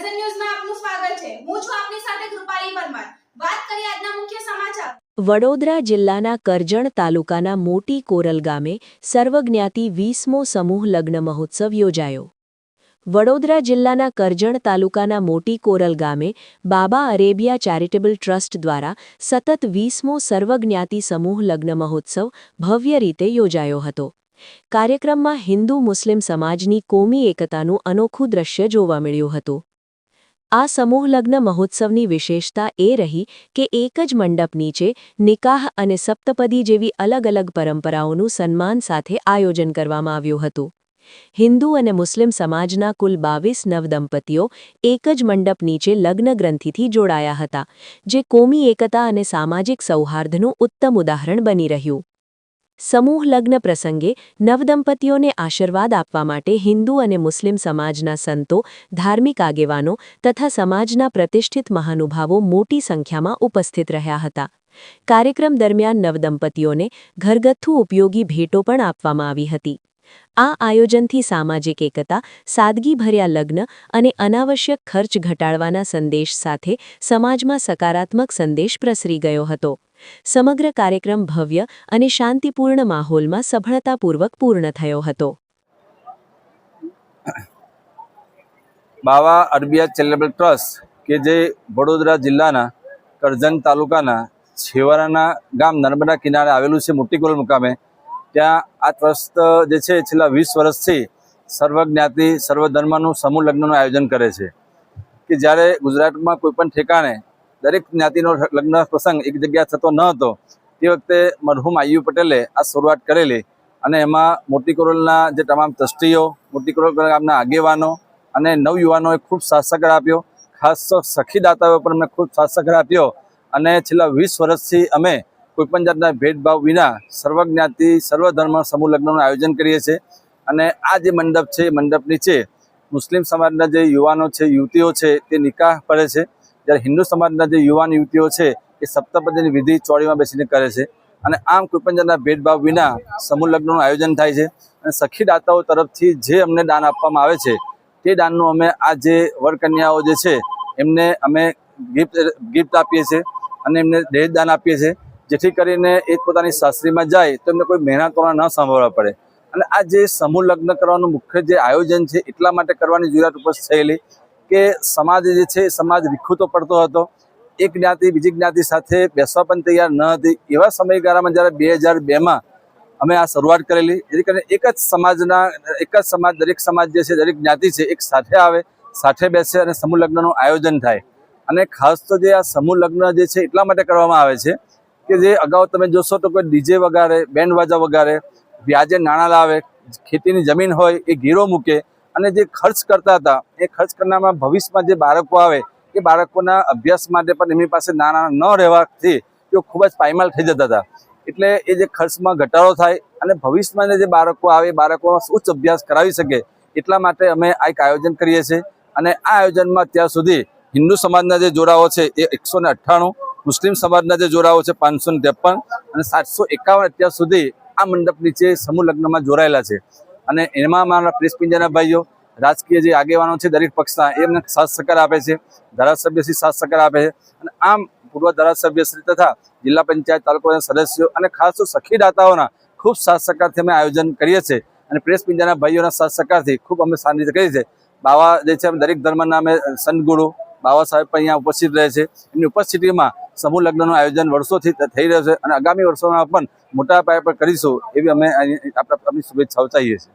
કરજણ ન્યૂઝમાં આપનું સ્વાગત છે। હું છું આપની સાથે કૃપાલી પરમાર। વાત કરીએ આજના મુખ્ય સમાચાર। વડોદરા જિલ્લાના કરજણ તાલુકાના મોટી કોરલ ગામે સર્વજ્ઞાતિ 20મો સમૂહ લગ્ન મહોત્સવ યોજાયો। વડોદરા જિલ્લાના કરજણ તાલુકાના મોટી કોરલ ગામે બાબા અરેબિયા ચેરિટેબલ ટ્રસ્ટ દ્વારા સતત 20મો સર્વજ્ઞાતિ સમૂહ લગ્ન મહોત્સવ ભવ્ય રીતે યોજાયો હતો। કાર્યક્રમમાં હિન્દુ મુસ્લિમ સમાજની કોમી એકતાનું અનોખું દ્રશ્ય જોવા મળ્યું હતું। આ સમૂહ લગ્ન મહોત્સવની વિશેષતા એ રહી કે એક જ મંડપ નીચે નિકાહ અને સપ્તપદી જેવી અલગ અલગ પરંપરાઓનું સન્માન સાથે આયોજન કરવામાં આવ્યું હતું। હિન્દુ અને મુસ્લિમ સમાજના કુલ 22 નવદંપતીઓ એક જ મંડપ નીચે લગ્ન ગ્રંથિથી જોડાયા હતા, જે કોમી એકતા અને સામાજિક સૌહાર્દનું ઉત્તમ ઉદાહરણ બની રહ્યું। સમૂહ લગ્ન પ્રસંગે નવદંપતીઓને આશીર્વાદ આપવા માટે હિન્દુ અને મુસ્લિમ સમાજના સંતો, ધાર્મિક આગેવાનો તથા સમાજના પ્રતિષ્ઠિત મહાનુભાવો મોટી સંખ્યામાં ઉપસ્થિત રહ્યા હતા। કાર્યક્રમ દરમિયાન નવદંપતીઓને ઘરગથ્થુ ઉપયોગી ભેટો પણ આપવામાં આવી હતી। આ આયોજનથી સામાજિક એકતા, સાદગીભર્યા લગ્ન અને અનાવશ્યક ખર્ચ ઘટાડવાના સંદેશ સાથે સમાજમાં સકારાત્મક સંદેશ પ્રસરી ગયો હતો। સમગ્ર કાર્યક્રમ ભવ્ય અને શાંતિપૂર્ણ માહોલમાં સફળતાપૂર્વક પૂર્ણ થયો હતો। બાબા અરબિયા ચેરિટેબલ ટ્રસ્ટ કે જે વડોદરા જિલ્લાના કરજણ તાલુકાના છેવાડાના ગામ નર્મદા કિનારે આવેલું છે મોટી કોરલ મુકામે, ત્યાં આ ટ્રસ્ટ જે છે છેલ્લા 20 વર્ષથી સર્વજ્ઞાતિ સર્વધર્મનું સમૂહ લગ્નનું આયોજન કરે છે કે જ્યારે ગુજરાતમાં કોઈપણ ઠેકાણે દરેક જ્ઞાતિનો લગ્ન પ્રસંગ એક જગ્યાએ થતો ન હતો, તે વખતે મરહુમ આયુ પટેલે આ શરૂઆત કરેલી અને એમાં મોટી કોરલના જે તમામ ટ્રસ્ટીઓ, મોટી કોરલ ગામના આગેવાનો અને નવયુવાનોએ ખૂબ સાથ સહકાર આપ્યો। ખાસ તો સખીદાતાઓએ પણ અમને ખૂબ સાથ સહકાર આપ્યો અને છેલ્લા 20 વર્ષથી અમે કોઈપણ જાતના ભેદભાવ વિના સર્વજ્ઞાતિ સર્વધર્મ સમૂહ લગ્નનું આયોજન કરીએ છીએ। અને આ જે મંડપ છે, મંડપ નીચે મુસ્લિમ સમાજના જે યુવાનો છે, યુવતીઓ છે, તે નિકાહ પડે છે, જ્યારે હિન્દુ સમાજના જે યુવાન યુવતીઓ છે એ સપ્તપદીની વિધિ ચોળીમાં બેસીને કરે છે। અને આમ કોઈપણ જાતના ભેદભાવ વિના સમૂહ લગ્નનું આયોજન થાય છે। અને સખીદાતાઓ તરફથી જે અમને દાન આપવામાં આવે છે તે દાનનું અમે આ જે વરકન્યાઓ જે છે એમને અમે ગિફ્ટ આપીએ છીએ અને એમને દહેજ દાન આપીએ છીએ, જેથી કરીને એ પોતાની સાસરીમાં જાય તો એમને કોઈ મહેનતોના ન સાંભળવા પડે। અને આ જે સમૂહ લગ્ન કરવાનું મુખ્ય જે આયોજન છે એટલા માટે કરવાની જરૂરિયાત ઉપસ્થિત થયેલી કે સમાજ જે છે સમાજ વિખૂટો પડતો હતો, એક જ્ઞાતિ બીજી જ્ઞાતિ સાથે બેસવા પણ તૈયાર ન હતી। એવા સમયગાળામાં જ્યારે 2002માં અમે આ શરૂઆત કરેલી, જેથી કરીને એક જ સમાજ દરેક સમાજ જે છે, દરેક જ્ઞાતિ છે એક સાથે આવે, સાથે બેસે અને સમૂહ લગ્નનું આયોજન થાય। અને ખાસ તો જે આ સમૂહ લગ્ન જે છે એટલા માટે કરવામાં આવે છે કે જે અગાઉ તમે જોશો તો કોઈ ડીજે વગાડે, બેન્ડ વાજા વગાડે, વ્યાજે નાણાં લાવે, ખેતીની જમીન હોય એ ગીરો મૂકે અને જે ખર્ચ કરતા હતા એ ખર્ચ કરનારમાં ભવિષ્યમાં જે બાળકો આવે એ બાળકોના અભ્યાસ માટે પણ એમની પાસે નાણાં ન રહેવાથી તેઓ ખૂબ જ પાયમાલ થઈ જતા હતા। એટલે એ જે ખર્ચમાં ઘટાડો થાય અને ભવિષ્યમાં જે બાળકો આવે એ બાળકોનો ઉચ્ચ અભ્યાસ કરાવી શકે એટલા માટે અમે આ એક આયોજન કરીએ છીએ। અને આ આયોજનમાં અત્યાર સુધી હિન્દુ સમાજના જે જોડાઓ છે એ 198, મુસ્લિમ સમાજના જે જોડાઓ છે 553 અને 751 અત્યાર સુધી આ મંડપ નીચે સમૂહ લગ્નમાં જોડાયેલા છે। અને એમાં અમારા પ્રેસ મીડિયાના ભાઈઓ, રાજકીય જે આગેવાનો છે દરેક પક્ષના, એ અમને સાથ સહકાર આપે છે, ધારાસભ્યશ્રી સાથ સહકાર આપે છે અને આમ પૂર્વ ધારાસભ્યશ્રી તથા જિલ્લા પંચાયત તાલુકાના સદસ્યો અને ખાસ તો સખીદાતાઓના ખૂબ સાથ સહકારથી અમે આયોજન કરીએ છીએ અને પ્રેસ મીડિયાના ભાઈઓના સાથ સહકારથી ખૂબ અમે સારી રીતે કરીએ છીએ। બાવા જે છે દરેક ધર્મના અમે સંત ગુરુ બાવા સાહેબ પણ અહીંયા ઉપસ્થિત રહે છે, એમની ઉપસ્થિતિમાં સમૂહ લગ્નનું આયોજન વર્ષોથી થઈ રહ્યું છે અને આગામી વર્ષોમાં પણ મોટા પાયા પર કરીશું એવી અમે આપણી શુભેચ્છાઓ ચાહીએ છીએ।